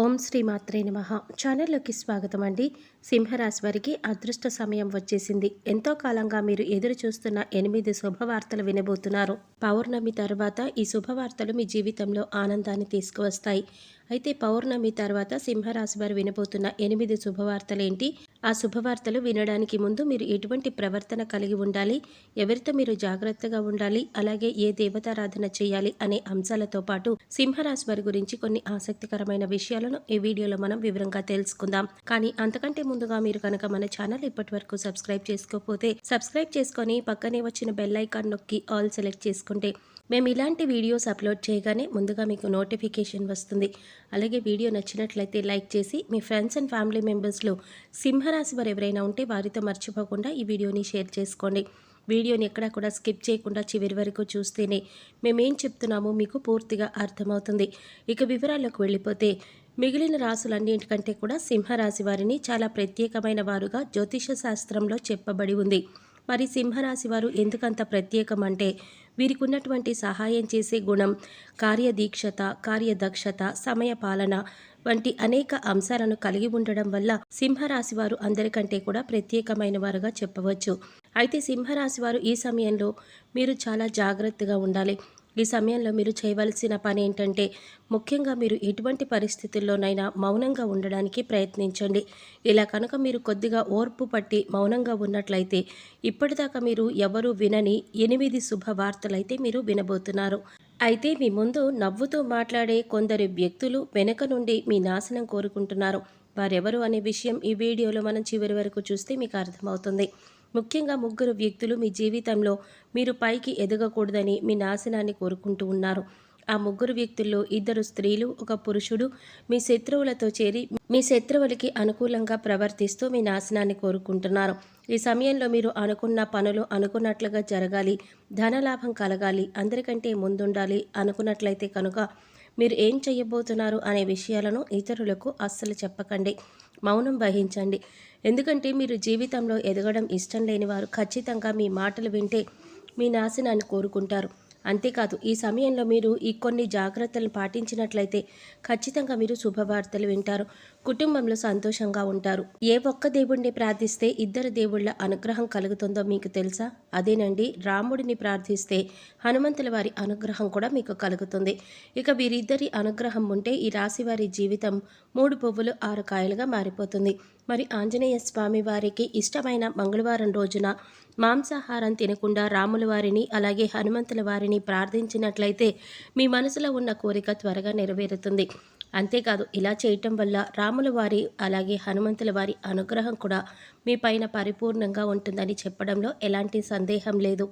ఓం శ్రీ మాత్రే నమః. ఛానల్లోకి స్వాగతం అండి. సింహరాశి వారికి అదృష్ట సమయం వచ్చేసింది. ఎంతో కాలంగా మీరు ఎదురు చూస్తున్న 8 శుభవార్తలు వినబోతున్నారు. పౌర్ణమి తర్వాత ఈ శుభవార్తలు మీ జీవితంలో ఆనందాన్ని తీసుకువస్తాయి. అయితే పౌర్ణమి తర్వాత సింహరాశి వారు వినబోతున్న 8 శుభవార్తలేంటి? ఆ శుభవార్తలు వినడానికి ముందు మీరు ఎటువంటి ప్రవర్తన కలిగి ఉండాలి, ఎవరితో మీరు జాగ్రత్తగా ఉండాలి, అలాగే ఏ దేవతారాధన చేయాలి అనే అంశాలతో పాటు సింహరాశి వారి గురించి కొన్ని ఆసక్తికరమైన విషయాలను ఈ వీడియోలో మనం వివరంగా తెలుసుకుందాం. కానీ అంతకంటే ముందుగా మీరు కనుక మన ఛానల్ ఇప్పటి వరకు సబ్స్క్రైబ్ చేసుకోకపోతే సబ్స్క్రైబ్ చేసుకొని పక్కనే వచ్చిన బెల్ ఐకాన్ నొక్కి ఆల్ సెలెక్ట్ చేసుకుంటే మేము ఇలాంటి వీడియోస్ అప్లోడ్ చేయగానే ముందుగా మీకు నోటిఫికేషన్ వస్తుంది. అలాగే వీడియో నచ్చినట్లయితే లైక్ చేసి మీ ఫ్రెండ్స్ అండ్ ఫ్యామిలీ మెంబర్స్లో సింహరాశి వారు ఎవరైనా ఉంటే వారితో మర్చిపోకుండా ఈ వీడియోని షేర్ చేసుకోండి. వీడియోని ఎక్కడా కూడా స్కిప్ చేయకుండా చివరి వరకు చూస్తేనే మేమేం చెప్తున్నామో మీకు పూర్తిగా అర్థమవుతుంది. ఇక వివరాల్లోకి వెళ్ళిపోతే మిగిలిన రాసులన్నింటికంటే కూడా సింహరాశి వారిని చాలా ప్రత్యేకమైన వారుగా జ్యోతిష శాస్త్రంలో చెప్పబడి ఉంది. మరి సింహరాశి వారు ఎందుకంత ప్రత్యేకం అంటే వీరికి ఉన్నటువంటి సహాయం చేసే గుణం, కార్యదీక్షత, కార్యదక్షత, సమయపాలన వంటి అనేక అంశాలను కలిగి ఉండడం వల్ల సింహరాశి వారు అందరికంటే కూడా ప్రత్యేకమైన వారుగా చెప్పవచ్చు. అయితే సింహరాశి వారు ఈ సమయంలో మీరు చాలా జాగ్రత్తగా ఉండాలి. ఈ సమయంలో మీరు చేయవలసిన పని ఏంటంటే ముఖ్యంగా మీరు ఎటువంటి పరిస్థితుల్లోనైనా మౌనంగా ఉండడానికి ప్రయత్నించండి. ఇలా కనుక మీరు కొద్దిగా ఓర్పు పట్టి మౌనంగా ఉన్నట్లయితే ఇప్పటిదాకా మీరు ఎవరూ వినని 8 శుభవార్తలైతే మీరు వినబోతున్నారు. అయితే మీ ముందు నవ్వుతూ మాట్లాడే కొందరు వ్యక్తులు వెనక నుండి మీ నాశనం కోరుకుంటున్నారు. వారెవరు అనే విషయం ఈ వీడియోలో మనం చివరి వరకు చూస్తే మీకు అర్థమవుతుంది. ముఖ్యంగా 3 వ్యక్తులు మీ జీవితంలో మీరు పైకి ఎదగకూడదని మీ నాశనాన్ని కోరుకుంటూ ఉన్నారు. ఆ 3 వ్యక్తుల్లో 2 స్త్రీలు, 1 పురుషుడు మీ శత్రువులతో చేరి మీ శత్రువులకి అనుకూలంగా ప్రవర్తిస్తూ మీ నాశనాన్ని కోరుకుంటున్నారు. ఈ సమయంలో మీరు అనుకున్న పనులు అనుకున్నట్లుగా జరగాలి, ధనలాభం కలగాలి, అందరికంటే ముందుండాలి అనుకున్నట్లయితే కనుక మీరు ఏం చేయబోతున్నారు అనే విషయాలను ఇతరులకు అస్సలు చెప్పకండి. మౌనం వహించండి. ఎందుకంటే మీరు జీవితంలో ఎదగడం ఇష్టం లేని వారు ఖచ్చితంగా మీ మాటలు వింటే మీ నాశనాన్ని కోరుకుంటారు. అంతేకాదు ఈ సమయంలో మీరు ఈ కొన్ని జాగ్రత్తలు పాటించినట్లయితే ఖచ్చితంగా మీరు శుభవార్తలు వింటారు. కుటుంబంలో సంతోషంగా ఉంటారు. ఏ ఒక్క దేవుడిని ప్రార్థిస్తే 2 దేవుళ్ళ అనుగ్రహం కలుగుతుందో మీకు తెలుసా? అదేనండి, రాముడిని ప్రార్థిస్తే హనుమంతుల వారి అనుగ్రహం కూడా మీకు కలుగుతుంది. ఇక వీరిద్దరి అనుగ్రహం ఉంటే ఈ రాశి వారి జీవితం 3 పువ్వులు 6 కాయలుగా మారిపోతుంది. మరి ఆంజనేయ స్వామి వారికి ఇష్టమైన మంగళవారం రోజున మాంసాహారం తినకుండా రాముల వారిని అలాగే హనుమంతుల వారిని ప్రార్థించినట్లయితే మీ మనసులో ఉన్న కోరిక త్వరగా నెరవేరుతుంది. అంతేకాదు ఇలా చేయటం వల్ల రాముల వారి అలాగే హనుమంతుల వారి అనుగ్రహం కూడా మీ పైన పరిపూర్ణంగా ఉంటుందని చెప్పడంలో ఎలాంటి సందేహం లేదు.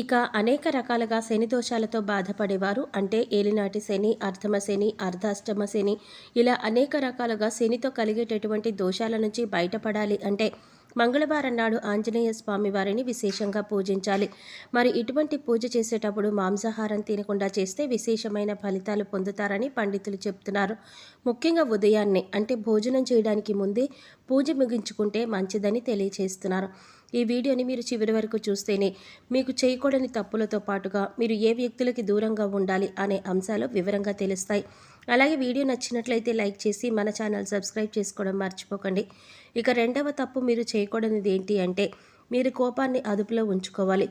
ఇక అనేక రకాలుగా శని దోషాలతో బాధపడేవారు అంటే ఏలినాటి శని, అర్ధమ శని, అర్ధాష్టమ శని ఇలా అనేక రకాలుగా శనితో కలిగేటటువంటి దోషాల నుంచి బయటపడాలి అంటే మంగళవారం నాడు ఆంజనేయ స్వామి వారిని విశేషంగా పూజించాలి. మరి ఇటువంటి పూజ చేసేటప్పుడు మాంసాహారం తినకుండా చేస్తే విశేషమైన ఫలితాలు పొందుతారని పండితులు చెప్తున్నారు. ముఖ్యంగా ఉదయాన్నే అంటే భోజనం చేయడానికి ముందే పూజ ముగించుకుంటే మంచిదని తెలియచేస్తున్నారు. ఈ వీడియోని మీరు చివరి వరకు చూస్తేనే మీకు చేయకూడని తప్పులతో పాటుగా మీరు ఏ వ్యక్తులకి దూరంగా ఉండాలి అనే అంశాలు వివరంగా తెలుస్తాయి. అలాగే వీడియో నచ్చినట్లయితే లైక్ చేసి మన ఛానల్ సబ్స్క్రైబ్ చేసుకోవడం మర్చిపోకండి. ఇక రెండవ తప్పు మీరు చేయకూడనిది ఏంటి అంటే మీరు కోపాన్ని అదుపులో ఉంచుకోవాలి.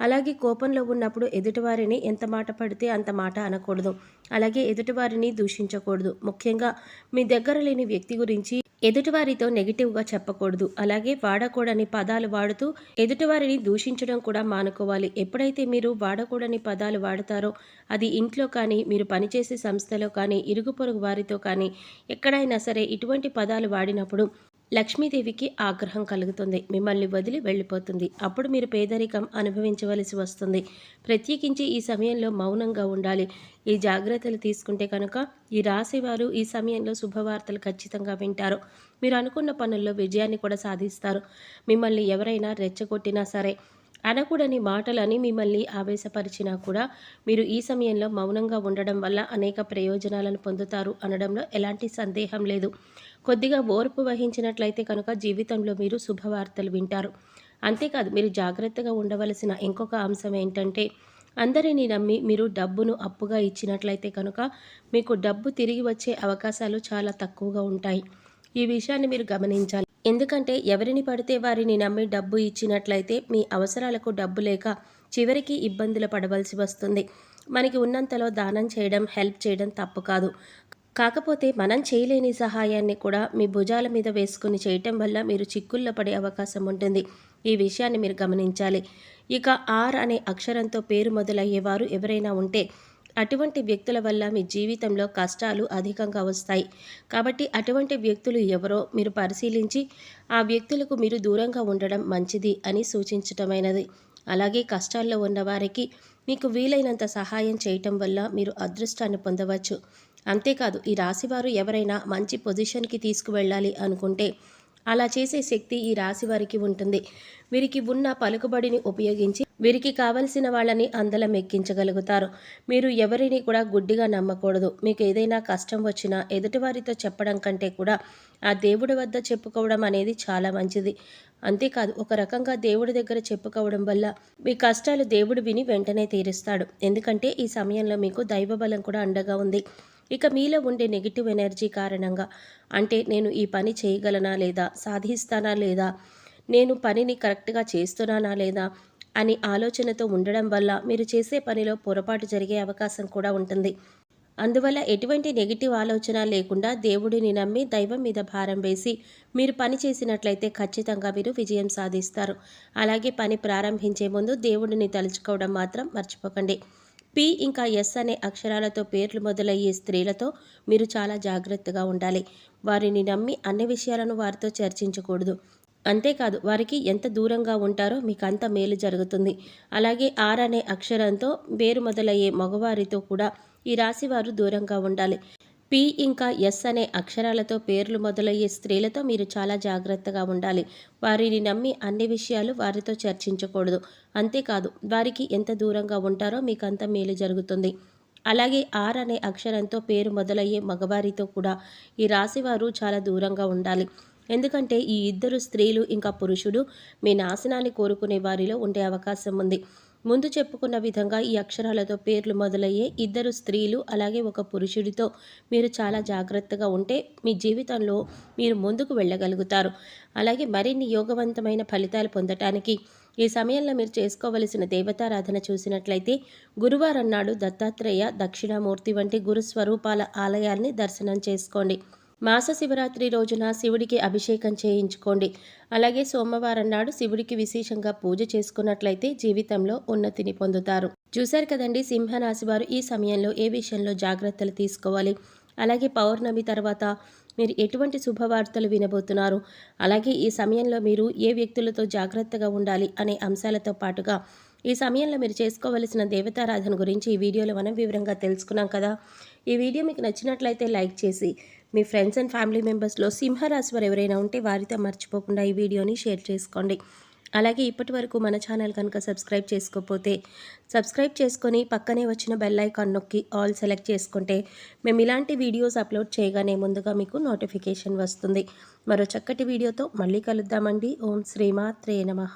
అలాగే కోపంలో ఉన్నప్పుడు ఎదుటివారిని ఎంత మాట పడితే అంత మాట అనకూడదు. అలాగే ఎదుటివారిని దూషించకూడదు. ముఖ్యంగా మీ దగ్గర లేని వ్యక్తి గురించి ఎదుటివారితో నెగిటివ్గా చెప్పకూడదు. అలాగే వాడకూడని పదాలు వాడుతూ ఎదుటివారిని దూషించడం కూడా మానుకోవాలి. ఎప్పుడైతే మీరు వాడకూడని పదాలు వాడతారో అది ఇంట్లో కానీ, మీరు పనిచేసే సంస్థలో కానీ, ఇరుగు పొరుగు వారితో కానీ ఎక్కడైనా సరే ఇటువంటి పదాలు వాడినప్పుడు లక్ష్మీదేవికి ఆగ్రహం కలుగుతుంది. మిమ్మల్ని వదిలి వెళ్ళిపోతుంది. అప్పుడు మీరు పేదరికం అనుభవించవలసి వస్తుంది. ప్రత్యేకించి ఈ సమయంలో మౌనంగా ఉండాలి. ఈ జాగ్రత్తలు తీసుకుంటే కనుక ఈ రాశివారు ఈ సమయంలో శుభవార్తలు ఖచ్చితంగా వింటారు. మీరు అనుకున్న పనుల్లో విజయాన్ని కూడా సాధిస్తారు. మిమ్మల్ని ఎవరైనా రెచ్చగొట్టినా సరే, అనకూడని మాటలని మిమ్మల్ని ఆవేశపరిచినా కూడా మీరు ఈ సమయంలో మౌనంగా ఉండడం వల్ల అనేక ప్రయోజనాలను పొందుతారు అనడంలో ఎలాంటి సందేహం లేదు. కొద్దిగా ఓర్పు వహించినట్లయితే కనుక జీవితంలో మీరు శుభవార్తలు వింటారు. అంతేకాదు మీరు జాగ్రత్తగా ఉండవలసిన ఇంకొక అంశం ఏంటంటే అందరినీ నమ్మి మీరు డబ్బును అప్పుగా ఇచ్చినట్లయితే కనుక మీకు డబ్బు తిరిగి వచ్చే అవకాశాలు చాలా తక్కువగా ఉంటాయి. ఈ విషయాన్ని మీరు గమనించాలి. ఎందుకంటే ఎవరిని పడితే వారిని నమ్మి డబ్బు ఇచ్చినట్లయితే మీ అవసరాలకు డబ్బు లేక చివరికి ఇబ్బందులు పడవలసి వస్తుంది. మనకి ఉన్నంతలో దానం చేయడం, హెల్ప్ చేయడం తప్పు కాదు. కాకపోతే మనం చేయలేని సహాయాన్ని కూడా మీ భుజాల మీద వేసుకుని చేయటం వల్ల మీరు చిక్కుల్లో పడే అవకాశం ఉంటుంది. ఈ విషయాన్ని మీరు గమనించాలి. ఇక ఆర్ అనే అక్షరంతో పేరు మొదలయ్యేవారు ఎవరైనా ఉంటే అటువంటి వ్యక్తుల వల్ల మీ జీవితంలో కష్టాలు అధికంగా వస్తాయి. కాబట్టి అటువంటి వ్యక్తులు ఎవరో మీరు పరిశీలించి ఆ వ్యక్తులకు మీరు దూరంగా ఉండడం మంచిది అని సూచించటమైనది. అలాగే కష్టాల్లో ఉన్నవారికి మీకు వీలైనంత సహాయం చేయటం వల్ల మీరు అదృష్టాన్ని పొందవచ్చు. అంతేకాదు ఈ రాశివారు ఎవరైనా మంచి పొజిషన్కి తీసుకువెళ్ళాలి అనుకుంటే అలా చేసే శక్తి ఈ రాశి వారికి ఉంటుంది. వీరికి ఉన్న పలుకుబడిని ఉపయోగించి వీరికి కావలసిన వాళ్ళని అందలం ఎక్కించగలుగుతారు. మీరు ఎవరిని కూడా గుడ్డిగా నమ్మకూడదు. మీకు ఏదైనా కష్టం వచ్చినా ఎదుటివారితో చెప్పడం కంటే కూడా ఆ దేవుడి వద్ద చెప్పుకోవడం అనేది చాలా మంచిది. అంతేకాదు ఒక రకంగా దేవుడి దగ్గర చెప్పుకోవడం వల్ల మీ కష్టాలు దేవుడు విని వెంటనే తీరుస్తాడు. ఎందుకంటే ఈ సమయంలో మీకు దైవబలం కూడా అండగా ఉంది. ఇక మీలో ఉండే నెగిటివ్ ఎనర్జీ కారణంగా అంటే నేను ఈ పని చేయగలనా లేదా, సాధిస్తానా లేదా, నేను పనిని కరెక్ట్గా చేస్తున్నానా లేదా అని ఆలోచనతో ఉండడం వల్ల మీరు చేసే పనిలో పొరపాటు జరిగే అవకాశం కూడా ఉంటుంది. అందువల్ల ఎటువంటి నెగిటివ్ ఆలోచన లేకుండా దేవుడిని నమ్మి దైవం మీద భారం వేసి మీరు పని చేసినట్లయితే ఖచ్చితంగా మీరు విజయం సాధిస్తారు. అలాగే పని ప్రారంభించే ముందు దేవుడిని తలుచుకోవడం మాత్రం మర్చిపోకండి. పి ఇంకా ఎస్ అనే అక్షరాలతో పేర్లు మొదలయ్యే స్త్రీలతో మీరు చాలా జాగ్రత్తగా ఉండాలి. వారిని నమ్మి అన్ని విషయాలను వారితో చర్చించకూడదు. అంతేకాదు వారికి ఎంత దూరంగా ఉంటారో మీకు అంత మేలు జరుగుతుంది. అలాగే ఆర్ అనే అక్షరంతో పేరు మొదలయ్యే మగవారితో కూడా ఈ రాశివారు దూరంగా ఉండాలి. పి ఇంకా ఎస్ అనే అక్షరాలతో పేర్లు మొదలయ్యే స్త్రీలతో మీరు చాలా జాగ్రత్తగా ఉండాలి. వారిని నమ్మి అన్ని విషయాలు వారితో చర్చించకూడదు. అంతేకాదు వారికి ఎంత దూరంగా ఉంటారో మీకు అంత మేలు జరుగుతుంది. అలాగే ఆర్ అనే అక్షరంతో పేరు మొదలయ్యే మగవారితో కూడా ఈ రాశివారు చాలా దూరంగా ఉండాలి. ఎందుకంటే ఈ ఇద్దరు స్త్రీలు ఇంకా పురుషుడు మీ నాశనాన్ని కోరుకునే వారిలో ఉండే అవకాశం ఉంది. ముందు చెప్పుకున్న విధంగా ఈ అక్షరాలతో పేర్లు మొదలయ్యే ఇద్దరు స్త్రీలు అలాగే ఒక పురుషుడితో మీరు చాలా జాగ్రత్తగా ఉంటే మీ జీవితంలో మీరు ముందుకు వెళ్ళగలుగుతారు. అలాగే మరిన్ని యోగవంతమైన ఫలితాలు పొందటానికి ఈ సమయంలో మీరు చేసుకోవలసిన దేవతారాధన చూసినట్లయితే గురువారం నాడు దత్తాత్రేయ, దక్షిణామూర్తి వంటి గురు స్వరూపాల ఆలయాల్ని దర్శనం చేసుకోండి. మాస శివరాత్రి రోజున శివుడికి అభిషేకం చేయించుకోండి. అలాగే సోమవారం నాడు శివుడికి విశేషంగా పూజ చేసుకున్నట్లయితే జీవితంలో ఉన్నతిని పొందుతారు. చూశారు కదండి, సింహరాశి వారు ఈ సమయంలో ఏ విషయంలో జాగ్రత్తలు తీసుకోవాలి, అలాగే పౌర్ణమి తర్వాత మీరు ఎటువంటి శుభవార్తలు వినబోతున్నారు, అలాగే ఈ సమయంలో మీరు ఏ వ్యక్తులతో జాగ్రత్తగా ఉండాలి అనే అంశాలతో పాటుగా ఈ సమయంలో మీరు చేసుకోవలసిన దేవతారాధన గురించి ఈ వీడియోలో మనం వివరంగా తెలుసుకున్నాం కదా. ఈ వీడియో మీకు నచ్చినట్లయితే లైక్ చేసి మీ ఫ్రెండ్స్ అండ్ ఫ్యామిలీ మెంబర్స్లో సింహరాశి వారు ఎవరైనా ఉంటే వారితో మర్చిపోకుండా ఈ వీడియోని షేర్ చేసుకోండి. అలాగే ఇప్పటి వరకు మన ఛానల్ కనుక సబ్స్క్రైబ్ చేసుకోకపోతే సబ్స్క్రైబ్ చేసుకొని పక్కనే వచ్చిన బెల్ ఐకాన్ నొక్కి ఆల్ సెలెక్ట్ చేసుకుంటే మేము ఇలాంటి వీడియోస్ అప్లోడ్ చేయగానే ముందుగా మీకు నోటిఫికేషన్ వస్తుంది. మరో చక్కటి వీడియోతో మళ్ళీ కలుద్దామండి. ఓం శ్రీమాత్రే నమః.